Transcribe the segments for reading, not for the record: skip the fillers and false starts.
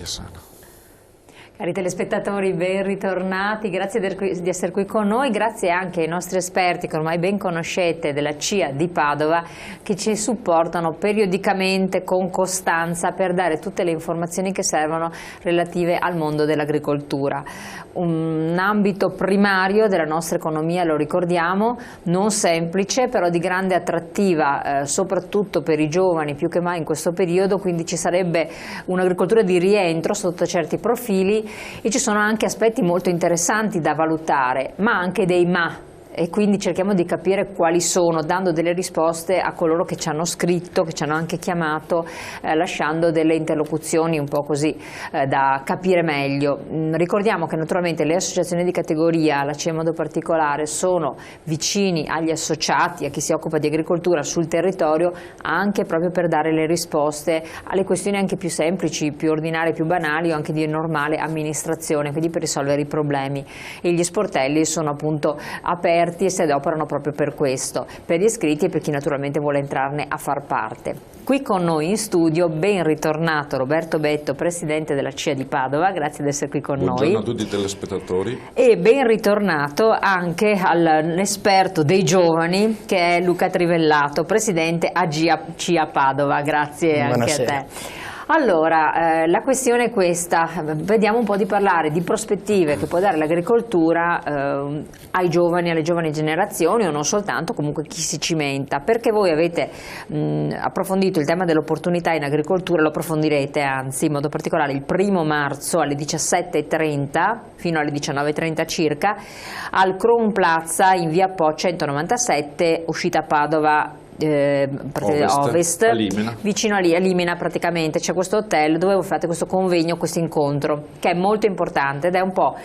Sana. Cari telespettatori, ben ritornati, grazie di essere qui con noi, grazie anche ai nostri esperti che ormai ben conoscete della CIA di Padova, che ci supportano periodicamente con costanza per dare tutte le informazioni che servono relative al mondo dell'agricoltura. Un ambito primario della nostra economia, lo ricordiamo, non semplice, però di grande attrattiva, soprattutto per i giovani più che mai in questo periodo, quindi ci sarebbe un'agricoltura di rientro sotto certi profili. E ci sono anche aspetti molto interessanti da valutare, ma anche dei ma, e quindi cerchiamo di capire quali sono, dando delle risposte a coloro che ci hanno scritto, che ci hanno anche chiamato, lasciando delle interlocuzioni un po' così da capire meglio. Ricordiamo che naturalmente le associazioni di categoria, la CIA in modo particolare, sono vicini agli associati, a chi si occupa di agricoltura sul territorio, anche proprio per dare le risposte alle questioni anche più semplici, più ordinarie, più banali o anche di normale amministrazione, quindi per risolvere i problemi. E gli sportelli sono appunto aperti e si adoperano proprio per questo, per gli iscritti e per chi naturalmente vuole entrarne a far parte. Qui con noi in studio, ben ritornato Roberto Betto, presidente della CIA di Padova, grazie di essere qui con noi. Buongiorno a tutti i telespettatori. E ben ritornato anche all'esperto dei giovani che è Luca Trivellato, presidente CIA Padova, grazie. Buonasera. Anche a te. Allora, la questione è questa, vediamo un po' di parlare di prospettive che può dare l'agricoltura ai giovani, alle giovani generazioni o non soltanto, comunque chi si cimenta, perché voi avete approfondito il tema dell'opportunità in agricoltura, lo approfondirete anzi in modo particolare il 1° marzo alle 17:30 fino alle 19:30 circa al Kronplatz in via Po 197, uscita Padova ovest, a Limina. Vicino a Limina praticamente c'è questo hotel dove fate questo convegno, questo incontro che è molto importante ed è un po'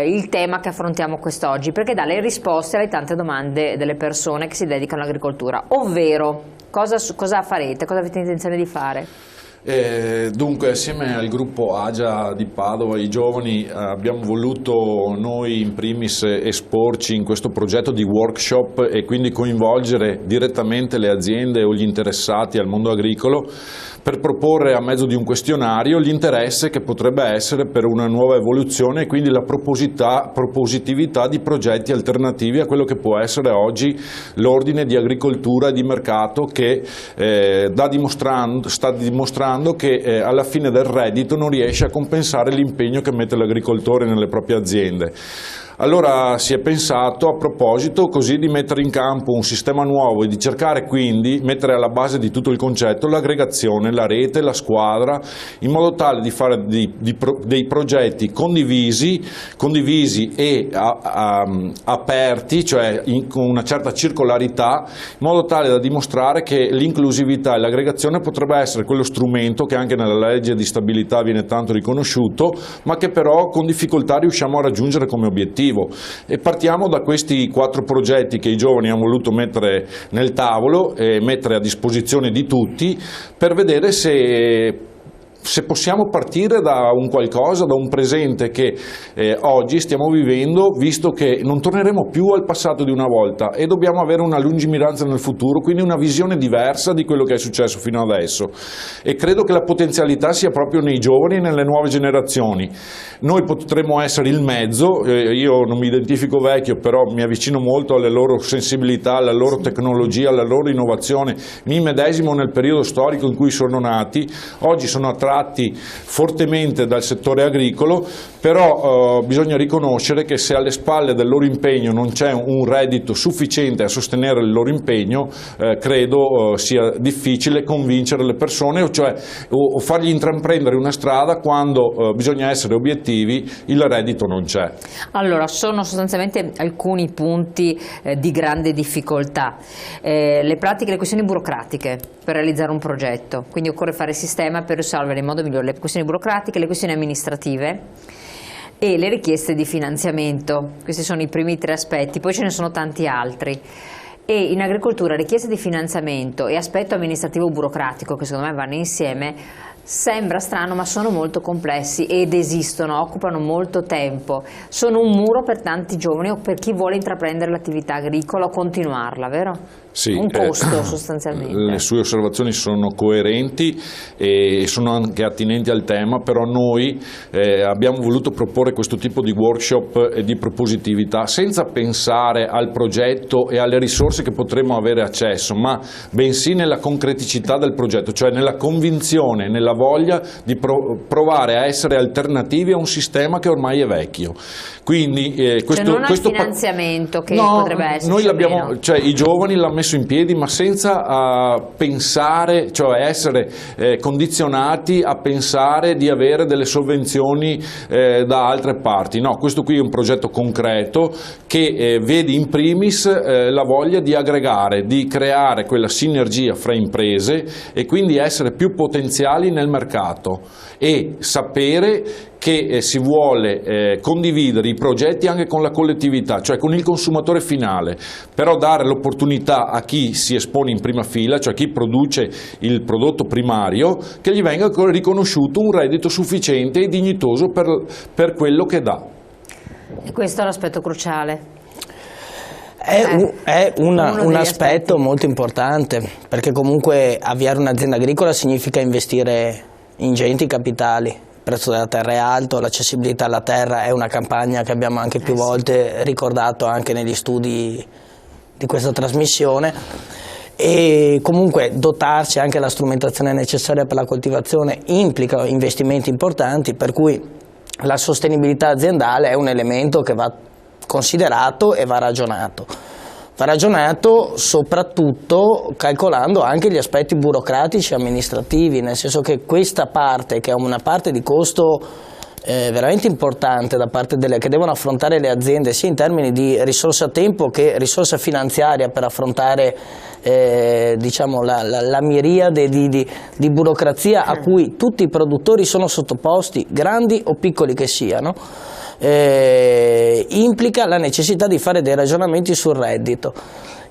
il tema che affrontiamo quest'oggi, perché dà le risposte alle tante domande delle persone che si dedicano all'agricoltura, ovvero cosa farete, cosa avete intenzione di fare? Dunque, assieme al gruppo AGIA di Padova, i giovani, abbiamo voluto noi in primis esporci in questo progetto di workshop e quindi coinvolgere direttamente le aziende o gli interessati al mondo agricolo per proporre a mezzo di un questionario l'interesse che potrebbe essere per una nuova evoluzione e quindi la propositività di progetti alternativi a quello che può essere oggi l'ordine di agricoltura e di mercato che sta dimostrando che alla fine del reddito non riesce a compensare l'impegno che mette l'agricoltore nelle proprie aziende. Allora si è pensato a proposito così di mettere in campo un sistema nuovo e di cercare quindi mettere alla base di tutto il concetto l'aggregazione, la rete, la squadra, in modo tale di fare dei progetti condivisi e aperti, cioè con una certa circolarità, in modo tale da dimostrare che l'inclusività e l'aggregazione potrebbe essere quello strumento che anche nella legge di stabilità viene tanto riconosciuto, ma che però con difficoltà riusciamo a raggiungere come obiettivo. E partiamo da questi 4 progetti che i giovani hanno voluto mettere nel tavolo e mettere a disposizione di tutti per vedere se possiamo partire da un qualcosa, da un presente che oggi stiamo vivendo, visto che non torneremo più al passato di una volta e dobbiamo avere una lungimiranza nel futuro, quindi una visione diversa di quello che è successo fino adesso. E credo che la potenzialità sia proprio nei giovani e nelle nuove generazioni. Noi potremmo essere il mezzo, io non mi identifico vecchio, però mi avvicino molto alle loro sensibilità, alla loro tecnologia, alla loro innovazione, mi immedesimo nel periodo storico in cui sono nati, oggi sono attratti fortemente dal settore agricolo, però bisogna riconoscere che se alle spalle del loro impegno non c'è un reddito sufficiente a sostenere il loro impegno, credo sia difficile convincere le persone, o fargli intraprendere una strada quando bisogna essere obiettivi, il reddito non c'è. Allora, sono sostanzialmente alcuni punti di grande difficoltà, le questioni burocratiche per realizzare un progetto, quindi occorre fare sistema per risolvere in modo migliore le questioni burocratiche, le questioni amministrative e le richieste di finanziamento. Questi sono i primi 3 aspetti, poi ce ne sono tanti altri. E in agricoltura richieste di finanziamento e aspetto amministrativo burocratico, che secondo me vanno insieme, Sembra strano, ma sono molto complessi ed esistono, occupano molto tempo. Sono un muro per tanti giovani o per chi vuole intraprendere l'attività agricola o continuarla, vero? Sì, un costo sostanzialmente. Le sue osservazioni sono coerenti e sono anche attinenti al tema, però noi abbiamo voluto proporre questo tipo di workshop e di propositività senza pensare al progetto e alle risorse che potremo avere accesso, ma bensì nella concreticità del progetto, cioè nella convinzione, nella voglia di provare a essere alternativi a un sistema che ormai è vecchio. Quindi questo, non al finanziamento che potrebbe essere. Noi l'abbiamo, cioè i giovani l'hanno messo in piedi, ma senza pensare, cioè essere condizionati a pensare di avere delle sovvenzioni da altre parti. No, questo qui è un progetto concreto che vede in primis la voglia di aggregare, di creare quella sinergia fra imprese e quindi essere più potenziali nel mercato e sapere che si vuole condividere i progetti anche con la collettività, cioè con il consumatore finale, però dare l'opportunità a chi si espone in prima fila, cioè chi produce il prodotto primario, che gli venga riconosciuto un reddito sufficiente e dignitoso per quello che dà. E questo è l'aspetto cruciale. È un aspetto molto importante, perché comunque avviare un'azienda agricola significa investire ingenti capitali. Il prezzo della terra è alto, l'accessibilità alla terra è una campagna che abbiamo anche più volte ricordato anche negli studi di questa trasmissione, e comunque dotarci anche della strumentazione necessaria per la coltivazione implica investimenti importanti, per cui la sostenibilità aziendale è un elemento che va considerato e va ragionato. Va ragionato soprattutto calcolando anche gli aspetti burocratici e amministrativi, nel senso che questa parte, che è una parte di costo veramente importante da parte che devono affrontare le aziende, sia in termini di risorsa tempo che risorsa finanziaria per affrontare diciamo la miriade di burocrazia a cui tutti i produttori sono sottoposti, grandi o piccoli che siano, implica la necessità di fare dei ragionamenti sul reddito.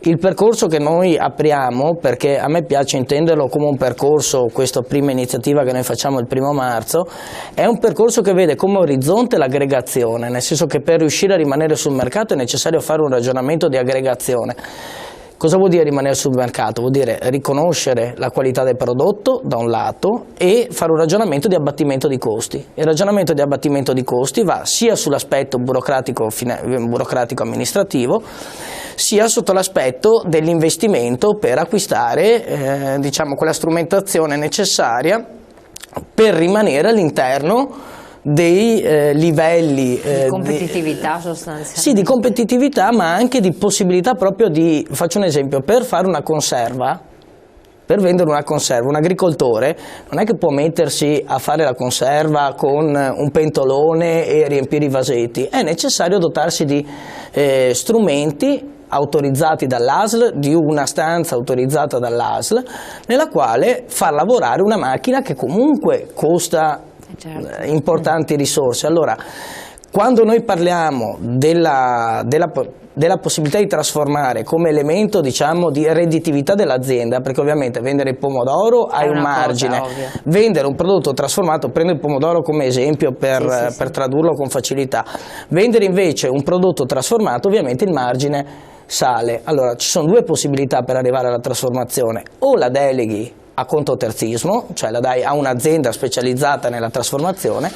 Il percorso che noi apriamo, perché a me piace intenderlo come un percorso, questa prima iniziativa che noi facciamo il 1° marzo, è un percorso che vede come orizzonte l'aggregazione, nel senso che per riuscire a rimanere sul mercato è necessario fare un ragionamento di aggregazione. Cosa vuol dire rimanere sul mercato? Vuol dire riconoscere la qualità del prodotto da un lato e fare un ragionamento di abbattimento di costi. Il ragionamento di abbattimento di costi va sia sull'aspetto burocratico amministrativo, sia sotto l'aspetto dell'investimento per acquistare diciamo, quella strumentazione necessaria per rimanere all'interno dei livelli di competitività sostanzialmente. Sì, di competitività, ma anche di possibilità proprio di, faccio un esempio, per fare una conserva, per vendere una conserva, un agricoltore non è che può mettersi a fare la conserva con un pentolone e riempire i vasetti, è necessario dotarsi di strumenti autorizzati dall'ASL, di una stanza autorizzata dall'ASL, nella quale far lavorare una macchina che comunque costa importanti risorse. Allora, quando noi parliamo della possibilità di trasformare come elemento, diciamo, di redditività dell'azienda, perché ovviamente vendere il pomodoro hai un margine, vendere un prodotto trasformato, prendo il pomodoro come esempio per tradurlo con facilità, vendere invece un prodotto trasformato ovviamente il margine sale. Allora ci sono due possibilità per arrivare alla trasformazione: o la deleghi a contoterzismo, cioè la dai a un'azienda specializzata nella trasformazione,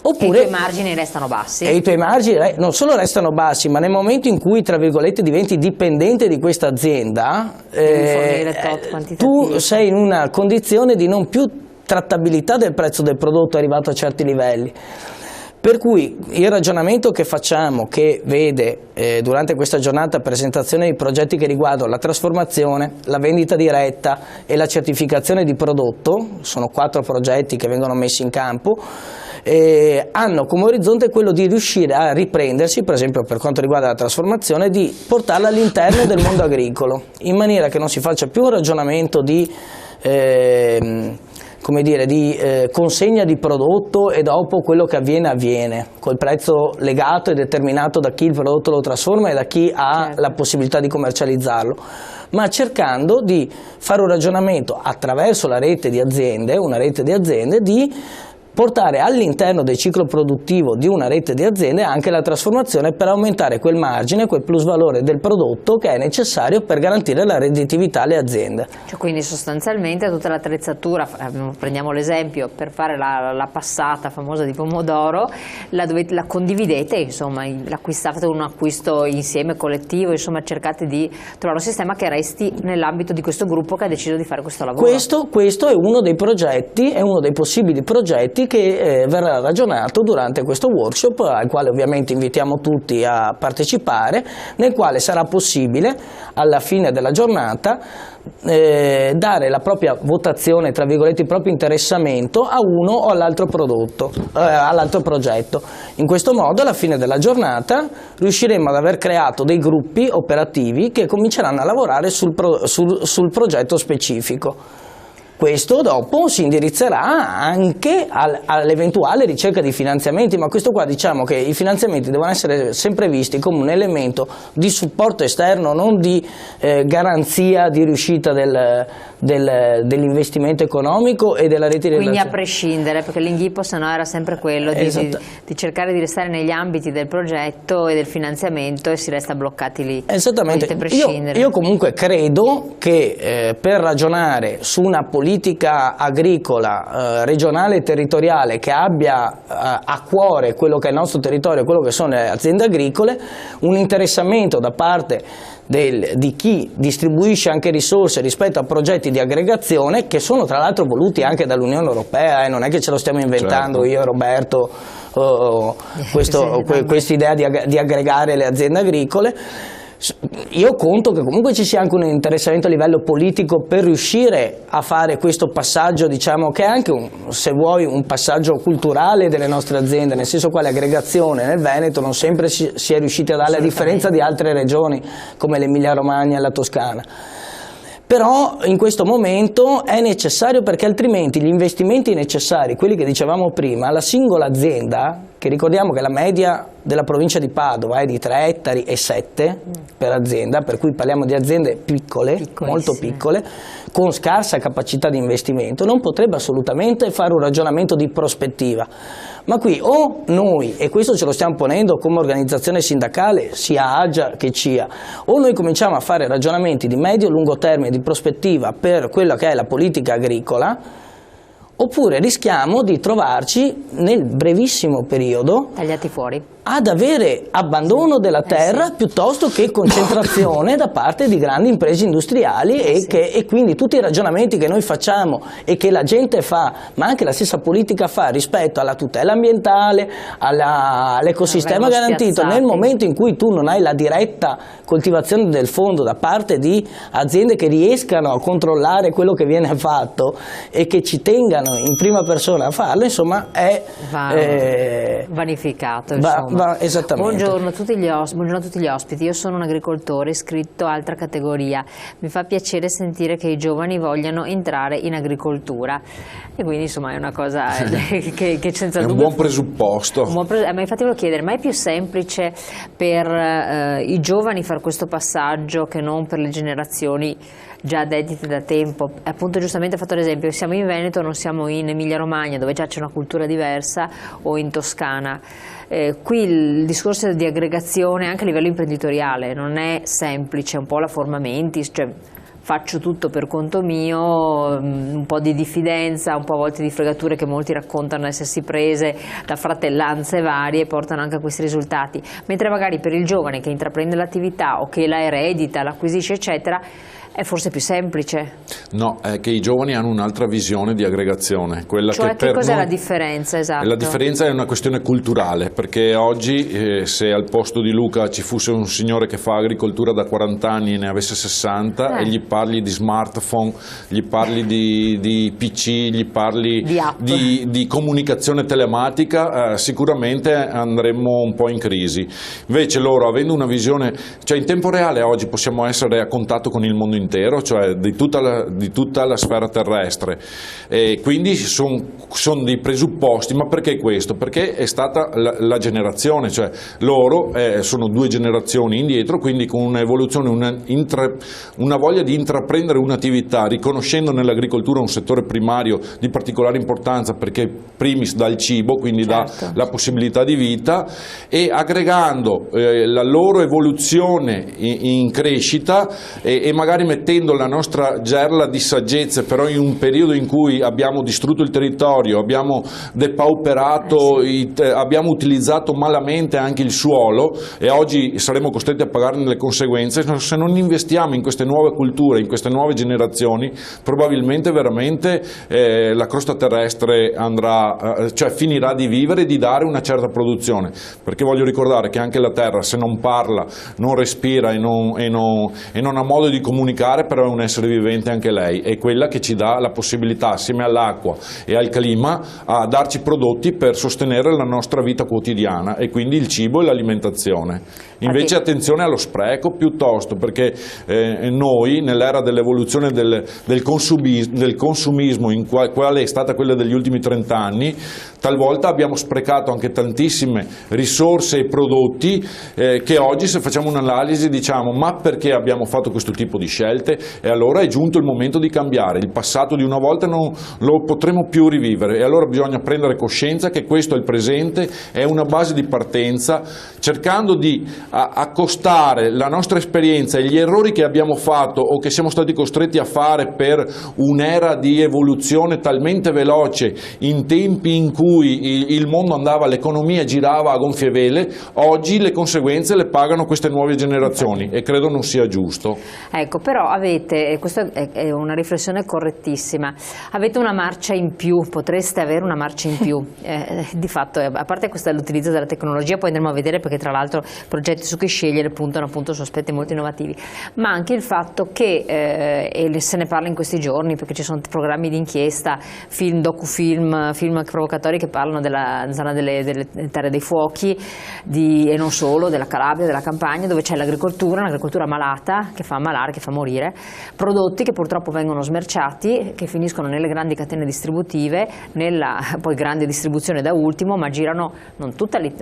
oppure e i tuoi margini restano bassi. E i tuoi margini non solo restano bassi, ma nel momento in cui, tra virgolette, diventi dipendente di questa azienda, tu sei in una condizione di non più trattabilità del prezzo del prodotto arrivato a certi livelli. Per cui il ragionamento che facciamo, che vede durante questa giornata presentazione di progetti che riguardano la trasformazione, la vendita diretta e la certificazione di prodotto, sono 4 progetti che vengono messi in campo, hanno come orizzonte quello di riuscire a riprendersi, per esempio per quanto riguarda la trasformazione, di portarla all'interno del mondo agricolo, in maniera che non si faccia più un ragionamento di come dire, di consegna di prodotto e dopo quello che avviene, col prezzo legato e determinato da chi il prodotto lo trasforma e da chi ha la possibilità di commercializzarlo, ma cercando di fare un ragionamento attraverso la rete di aziende, una rete di aziende, di portare all'interno del ciclo produttivo di una rete di aziende anche la trasformazione per aumentare quel margine, quel plus valore del prodotto che è necessario per garantire la redditività alle aziende. Cioè, quindi sostanzialmente tutta l'attrezzatura, prendiamo l'esempio, per fare la passata famosa di pomodoro, la condividete, insomma, fate un acquisto insieme, collettivo, insomma cercate di trovare un sistema che resti nell'ambito di questo gruppo che ha deciso di fare questo lavoro. Questo è uno dei progetti, è uno dei possibili progetti che verrà ragionato durante questo workshop, al quale ovviamente invitiamo tutti a partecipare, nel quale sarà possibile alla fine della giornata dare la propria votazione, tra virgolette, il proprio interessamento a uno o all'altro prodotto, all'altro progetto. In questo modo alla fine della giornata riusciremo ad aver creato dei gruppi operativi che cominceranno a lavorare sul progetto specifico. Questo dopo si indirizzerà anche all'eventuale ricerca di finanziamenti, ma questo qua diciamo che i finanziamenti devono essere sempre visti come un elemento di supporto esterno, non di garanzia di riuscita dell'investimento economico e della rete di relazione. Quindi a prescindere, perché l'inghippo sennò era sempre quello di cercare di restare negli ambiti del progetto e del finanziamento e si resta bloccati lì. Esattamente, io comunque credo che per ragionare su una politica agricola regionale e territoriale che abbia a cuore quello che è il nostro territorio, quello che sono le aziende agricole, un interessamento da parte di chi distribuisce anche risorse rispetto a progetti di aggregazione che sono tra l'altro voluti anche dall'Unione Europea, non è che ce lo stiamo inventando io e Roberto, questa idea di aggregare le aziende agricole. Io conto che comunque ci sia anche un interessamento a livello politico per riuscire a fare questo passaggio, diciamo che è anche se vuoi un passaggio culturale delle nostre aziende, nel senso quale aggregazione nel Veneto non sempre si è riusciti a dare, a differenza di altre regioni come l'Emilia Romagna e la Toscana. Però in questo momento è necessario, perché altrimenti gli investimenti necessari, quelli che dicevamo prima, la singola azienda, che ricordiamo che la media della provincia di Padova è di 3 ettari e 7 per azienda, per cui parliamo di aziende piccole, molto piccole, con scarsa capacità di investimento, non potrebbe assolutamente fare un ragionamento di prospettiva. Ma qui o noi, e questo ce lo stiamo ponendo come organizzazione sindacale, sia AGIA che CIA, o noi cominciamo a fare ragionamenti di medio-lungo termine, di prospettiva per quella che è la politica agricola, oppure rischiamo di trovarci nel brevissimo periodo tagliati fuori ad avere abbandono della terra piuttosto che concentrazione da parte di grandi imprese industriali e quindi tutti i ragionamenti che noi facciamo e che la gente fa, ma anche la stessa politica fa rispetto alla tutela ambientale, all'ecosistema garantito, nel momento in cui tu non hai la diretta coltivazione del fondo da parte di aziende che riescano a controllare quello che viene fatto e che ci tengano in prima persona a farlo, insomma è vanificato. Esattamente. Buongiorno a tutti gli ospiti, io sono un agricoltore iscritto a altra categoria, mi fa piacere sentire che i giovani vogliano entrare in agricoltura e quindi insomma è una cosa che senza dubbio... È un buon presupposto. Ma infatti volevo chiedere, ma è più semplice per i giovani fare questo passaggio che non per le generazioni già dedite da tempo? Appunto giustamente ha fatto l'esempio, siamo in Veneto, non siamo in Emilia Romagna dove già c'è una cultura diversa o in Toscana. Qui il discorso di aggregazione anche a livello imprenditoriale non è semplice, un po' la forma mentis, cioè faccio tutto per conto mio, un po' di diffidenza, un po' a volte di fregature che molti raccontano essersi prese da fratellanze varie, portano anche a questi risultati, mentre magari per il giovane che intraprende l'attività o che la eredita, l'acquisisce eccetera, è forse più semplice. No, è che i giovani hanno un'altra visione di aggregazione. Quella cioè che cos'è la differenza? Esatto. La differenza è una questione culturale, perché oggi se al posto di Luca ci fosse un signore che fa agricoltura da 40 anni e ne avesse 60 e gli parli di smartphone, gli parli di PC, gli parli di comunicazione telematica, sicuramente andremmo un po' in crisi. Invece loro, avendo una visione, cioè in tempo reale oggi possiamo essere a contatto con il mondo intero, intero, cioè di tutta la sfera terrestre. Quindi sono dei presupposti. Ma perché questo? Perché è stata la generazione, cioè loro sono 2 generazioni indietro, quindi con un'evoluzione, una voglia di intraprendere un'attività, riconoscendo nell'agricoltura un settore primario di particolare importanza, perché primis dà il cibo, quindi certo, dà la possibilità di vita, e aggregando la loro evoluzione in crescita e magari mettendo la nostra gerla di saggezze, però in un periodo in cui abbiamo distrutto il territorio, abbiamo depauperato, abbiamo utilizzato malamente anche il suolo, e oggi saremo costretti a pagarne le conseguenze. Se non investiamo in queste nuove culture, in queste nuove generazioni, probabilmente veramente la crosta terrestre finirà di vivere e di dare una certa produzione, perché voglio ricordare che anche la terra, se non parla, non respira e non ha modo di comunicare, però è un essere vivente anche lei, è quella che ci dà la possibilità, assieme all'acqua e al clima, a darci prodotti per sostenere la nostra vita quotidiana, e quindi il cibo e l'alimentazione. Invece attenzione allo spreco piuttosto, perché noi nell'era dell'evoluzione del consumismo, quale è stata quella degli ultimi 30 anni, talvolta abbiamo sprecato anche tantissime risorse e prodotti che oggi, se facciamo un'analisi, diciamo: ma perché abbiamo fatto questo tipo di scelte? E allora è giunto il momento di cambiare. Il passato di una volta non lo potremo più rivivere, e allora bisogna prendere coscienza che questo è il presente, è una base di partenza, cercando di accostare la nostra esperienza e gli errori che abbiamo fatto o che siamo stati costretti a fare per un'era di evoluzione talmente veloce, in tempi in cui il mondo andava, l'economia girava a gonfie vele. Oggi le conseguenze le pagano queste nuove generazioni, e credo non sia giusto. Ecco, però avete, e questa è una riflessione correttissima, avete una marcia in più, potreste avere una marcia in più. Di fatto, a parte questo, l'utilizzo della tecnologia, poi andremo a vedere, perché tra l'altro progetti su cui scegliere puntano appunto su aspetti molto innovativi, ma anche il fatto che, e se ne parla in questi giorni, perché ci sono programmi di inchiesta, film, docufilm, film provocatori che parlano della zona delle terre dei fuochi, e non solo, della Calabria, della Campania, dove c'è l'agricoltura, un'agricoltura malata, che fa ammalare, che fa morire, prodotti che purtroppo vengono smerciati, che finiscono nelle grandi catene distributive, nella poi grande distribuzione da ultimo, ma girano non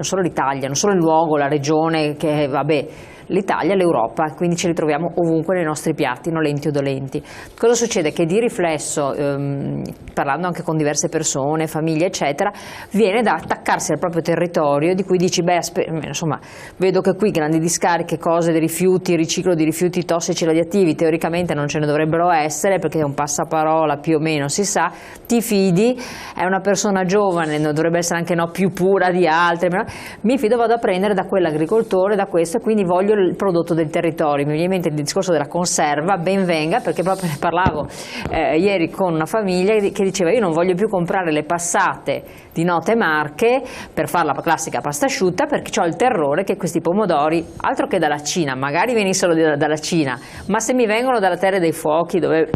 solo l'Italia, non solo il luogo, la regione, che vabbè, l'Italia, l'Europa, quindi ci ritroviamo ovunque nei nostri piatti, nolenti o dolenti. Cosa succede? Che di riflesso, parlando anche con diverse persone, famiglie eccetera, viene da attaccarsi al proprio territorio, di cui dici: beh, insomma, vedo che qui grandi discariche, cose dei rifiuti, riciclo di rifiuti tossici radioattivi, teoricamente non ce ne dovrebbero essere, perché è un passaparola, più o meno si sa, ti fidi, è una persona giovane, non dovrebbe essere anche più pura di altre, mi fido, vado a prendere da quell'agricoltore, da questo, e quindi voglio il prodotto del territorio. Mi viene in mente il discorso della conserva, ben venga, perché proprio ne parlavo ieri con una famiglia che diceva: io non voglio più comprare le passate di note marche per fare la classica pasta asciutta, perché ho il terrore che questi pomodori, altro che dalla Cina, magari venissero dalla Cina, ma se mi vengono dalla terra dei fuochi, dove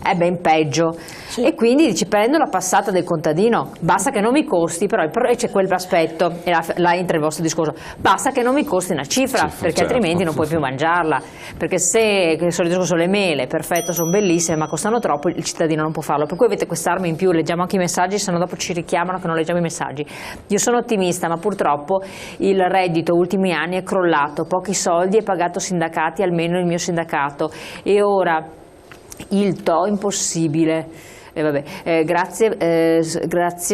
è ben peggio. Sì. E quindi dici: prendo la passata del contadino, basta che non mi costi, però c'è quel aspetto, e là entra il vostro discorso, basta che non mi costi una cifra, perché certo, altrimenti non puoi più mangiarla, perché se, che solito discorso, le mele, perfetto, sono bellissime, ma costano troppo, il cittadino non può farlo, per cui avete quest'arma in più. Leggiamo anche i messaggi, se no dopo ci richiamano che non leggiamo i messaggi. Io sono ottimista, ma purtroppo il reddito ultimi anni è crollato, pochi soldi, è pagato sindacati, almeno il mio sindacato, e ora il impossibile. Grazie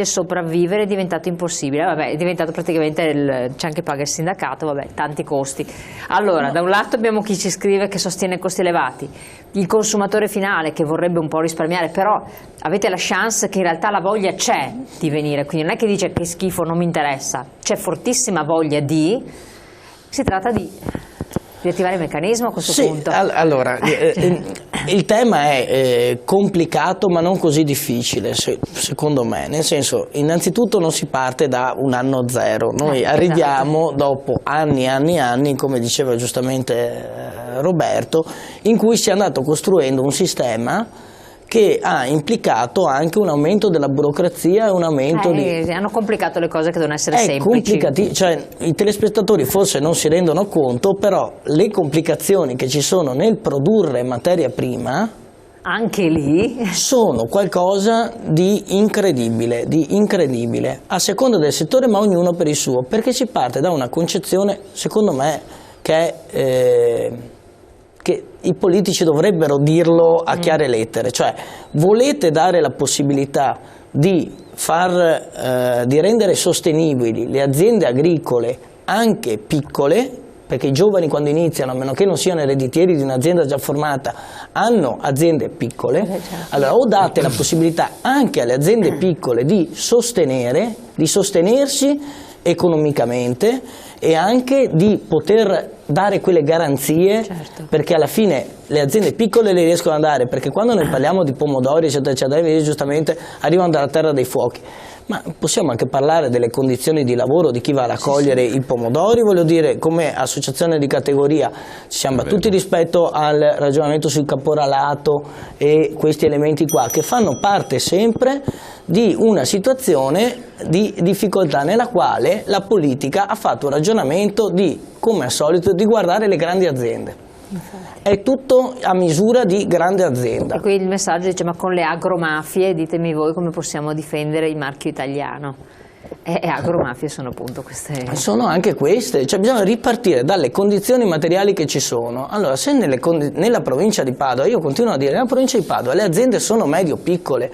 sopravvivere è diventato impossibile, è diventato praticamente c'è anche paga il sindacato, tanti costi. Allora, da un lato abbiamo chi ci scrive che sostiene costi elevati, il consumatore finale che vorrebbe un po' risparmiare, però avete la chance che in realtà la voglia c'è di venire, quindi non è che dice che schifo, non mi interessa, c'è fortissima voglia si tratta di attivare il meccanismo a questo punto. Allora, il tema è complicato ma non così difficile, secondo me, nel senso, innanzitutto non si parte da un anno zero, noi arriviamo dopo anni e anni e anni, come diceva giustamente Roberto, in cui si è andato costruendo un sistema che ha implicato anche un aumento della burocrazia e un aumento hanno complicato le cose che devono essere semplici. Cioè, i telespettatori forse non si rendono conto, però le complicazioni che ci sono nel produrre materia prima anche lì sono qualcosa di incredibile, a seconda del settore, ma ognuno per il suo, perché si parte da una concezione, secondo me, che i politici dovrebbero dirlo a chiare lettere, cioè volete dare la possibilità di rendere sostenibili le aziende agricole anche piccole, perché i giovani quando iniziano, a meno che non siano ereditieri di un'azienda già formata, hanno aziende piccole, allora o date la possibilità anche alle aziende piccole di sostenersi economicamente e anche di poter dare quelle garanzie, perché alla fine le aziende piccole le riescono a dare, perché quando noi parliamo di pomodori eccetera eccetera, giustamente arrivano dalla terra dei fuochi, ma possiamo anche parlare delle condizioni di lavoro di chi va a raccogliere i pomodori, voglio dire, come associazione di categoria ci siamo battuti rispetto al ragionamento sul caporalato e questi elementi qua che fanno parte sempre di una situazione di difficoltà nella quale la politica ha fatto un ragionamento come al solito, di guardare le grandi aziende. È tutto a misura di grande azienda. E qui il messaggio dice: ma con le agromafie ditemi voi come possiamo difendere il marchio italiano. E agromafie sono appunto queste. Sono anche queste, cioè bisogna ripartire dalle condizioni materiali che ci sono. Allora, se nella provincia di Padova, io continuo a dire, nella provincia di Padova le aziende sono medio-piccole,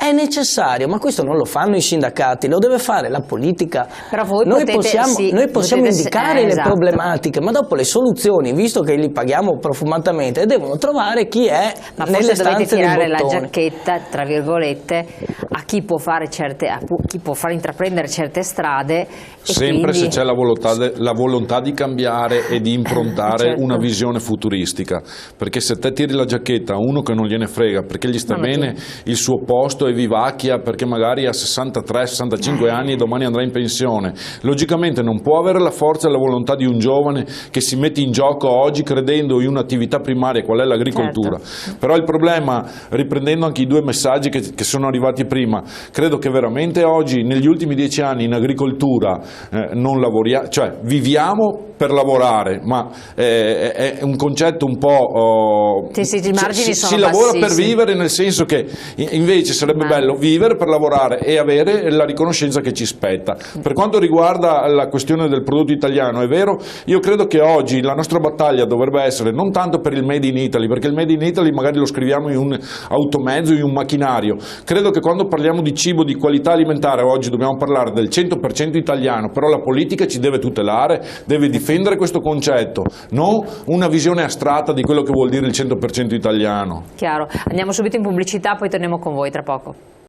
è necessario, ma questo non lo fanno i sindacati, lo deve fare la politica. Però voi noi potete, possiamo indicare le esatto. problematiche, ma dopo le soluzioni, visto che li paghiamo profumatamente, devono trovare chi è ma nelle stanze del bottone. Ma forse dovete tirare la giacchetta, tra virgolette, a chi può fare intraprendere certe strade. Sempre se c'è la volontà di cambiare e di improntare una visione futuristica, perché se te tiri la giacchetta a uno che non gliene frega, perché gli sta bene il suo posto e vivacchia, perché magari ha 63-65 anni e domani andrà in pensione, logicamente non può avere la forza e la volontà di un giovane che si mette in gioco oggi credendo in un'attività primaria qual è l'agricoltura. Però il problema, riprendendo anche i due messaggi che sono arrivati prima, credo che veramente oggi negli ultimi 10 anni in agricoltura non lavoriamo, cioè viviamo per lavorare, ma è un concetto un po'... i margini sono si lavora per bassissimi. vivere, nel senso che invece sarebbe bello vivere per lavorare e avere la riconoscenza che ci spetta. Per quanto riguarda la questione del prodotto italiano, è vero, io credo che oggi la nostra battaglia dovrebbe essere non tanto per il Made in Italy, perché il Made in Italy magari lo scriviamo in un automezzo, in un macchinario. Credo che quando parliamo di cibo di qualità alimentare oggi dobbiamo parlare del 100% italiano, però la politica ci deve tutelare, deve difendere questo concetto, non una visione astratta di quello che vuol dire il 100% italiano. Chiaro. Andiamo subito in pubblicità, poi torniamo con voi tra poco.